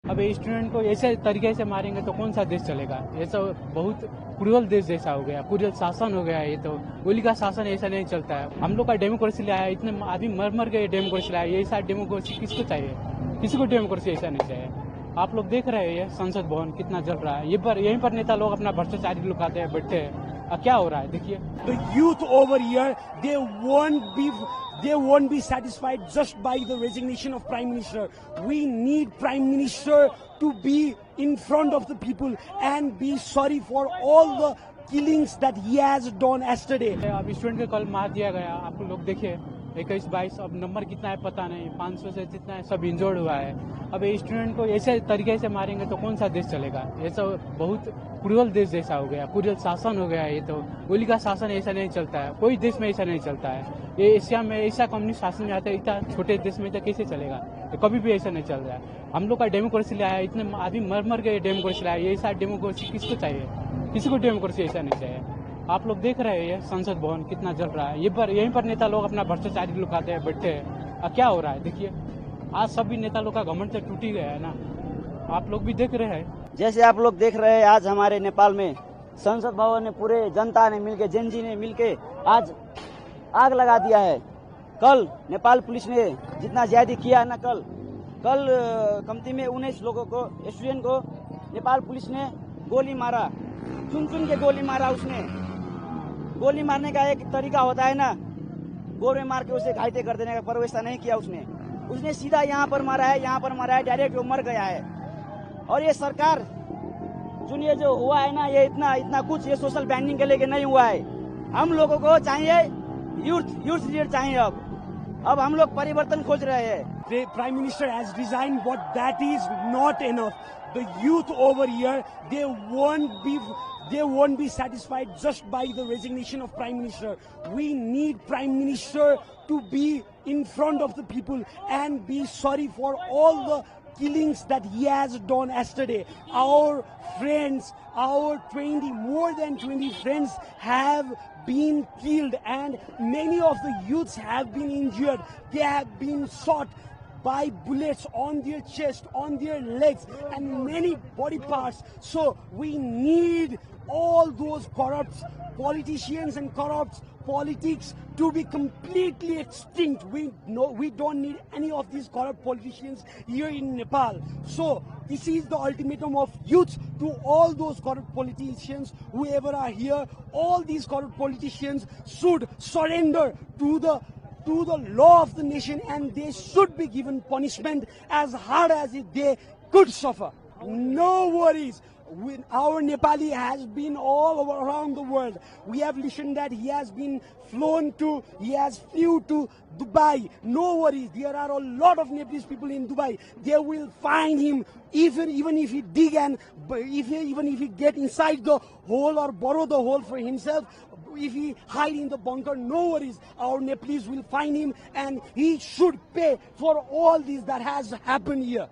अब स्टूडेंट को ऐसे तरीके से मारेंगे तो कौन सा देश चलेगा? ये तो बहुत क्रूरल देश जैसा हो गया, क्रूरल शासन हो गया है। ये तो गोली का शासन ऐसा नहीं चलता है। हम लोग का डेमोक्रेसी लाया है, इतने आदमी मर मर के डेमोक्रेसी लाया है। ऐसा डेमोक्रेसी किसको चाहिए? किसी को डेमोक्रेसी ऐसा नहीं चाहिए। आप लोग देख रहे हैं संसद भवन कितना जल रहा है। यहीं पर नेता लोग अपना भ्रष्टाचारी लुकाते हैं, बैठे हैं। क्या हो रहा है देखिए। The youth over here, they won't be satisfied just by the resignation of Prime Minister. We need Prime Minister to be in front of the people and be sorry for all the killings that he has done yesterday. अब student को कल मार दिया गया, आप लोग देखिए 21-22, अब नंबर कितना है पता नहीं, 500 से जितना है सब इंजर्ड हुआ है। अब स्टूडेंट को ऐसे तरीके से मारेंगे तो कौन सा देश चलेगा? ये तो बहुत क्रूरल देश जैसा हो गया, क्रूरल शासन हो गया है। ये तो गोली का शासन ऐसा नहीं चलता है, कोई देश में ऐसा नहीं चलता है। ये एशिया में ऐसा कम्युनिस्ट शासन में आता है, इतना छोटे देश में तो कैसे चलेगा? तो कभी भी ऐसा नहीं चल रहा है। हम लोग का डेमोक्रेसी लाया है, इतने आदमी मर मर के डेमोक्रेसी लाया है। ऐसा डेमोक्रेसी किसको चाहिए? किसी को डेमोक्रेसी ऐसा नहीं चाहिए। आप लोग देख रहे हैं संसद भवन कितना जल रहा है। यहीं पर नेता लोग अपना भ्रष्टाचारी लुकाते हैं, बैठे हैं। क्या हो रहा है देखिए। आज सभी नेता लोग का घमंड तो टूट ही गया है ना, आप लोग भी देख रहे हैं। जैसे आप लोग देख रहे हैं आज हमारे नेपाल में संसद भवन में पूरे जनता ने मिलके, जेनजी ने मिलके आज आग लगा दिया है। कल नेपाल पुलिस ने जितना ज्यादा किया है ना, कल कमती में 19 लोगों को, स्टूडेंट को नेपाल पुलिस ने गोली मारा, चुन चुन के गोली मारा। उसने गोली मारने का एक तरीका होता है ना, गोर में मार के उसे घायल कर देने का, पर वैसा नहीं किया उसने सीधा यहाँ पर मारा है, डायरेक्ट वो मर गया है। और ये सरकार सुनिए, जो हुआ है ना, ये इतना कुछ ये सोशल बैंडिंग के लेके नहीं हुआ है। हम लोगों को चाहिए यूथ लीडर चाहिए। अब हम लोग परिवर्तन खोज रहे हैं। The Prime Minister has resigned, but that is not enough. The youth over here, they won't be satisfied just by the resignation of Prime Minister. We need Prime Minister to be in front of the people and be sorry for all the killings that he has done yesterday. Our friends, more than 20 friends have been killed, and many of the youths have been injured. They have been shot by bullets on their chest, on their legs, and many body parts. So we need all those corrupt politicians and corrupt politics to be completely extinct. We don't need any of these corrupt politicians here in Nepal. So this is the ultimatum of youth to all those corrupt politicians, whoever are here. All these corrupt politicians should surrender to the law of the nation, and they should be given punishment as hard as they could suffer. No worries. Our Nepali has been all over around the world. We have listened that he has flew to Dubai. No worries. There are a lot of Nepalese people in Dubai. They will find him even if he dig and even if he get inside the hole or borrow the hole for himself. If he hide in the bunker, no worries. Our Nepalese will find him, and he should pay for all this that has happened here.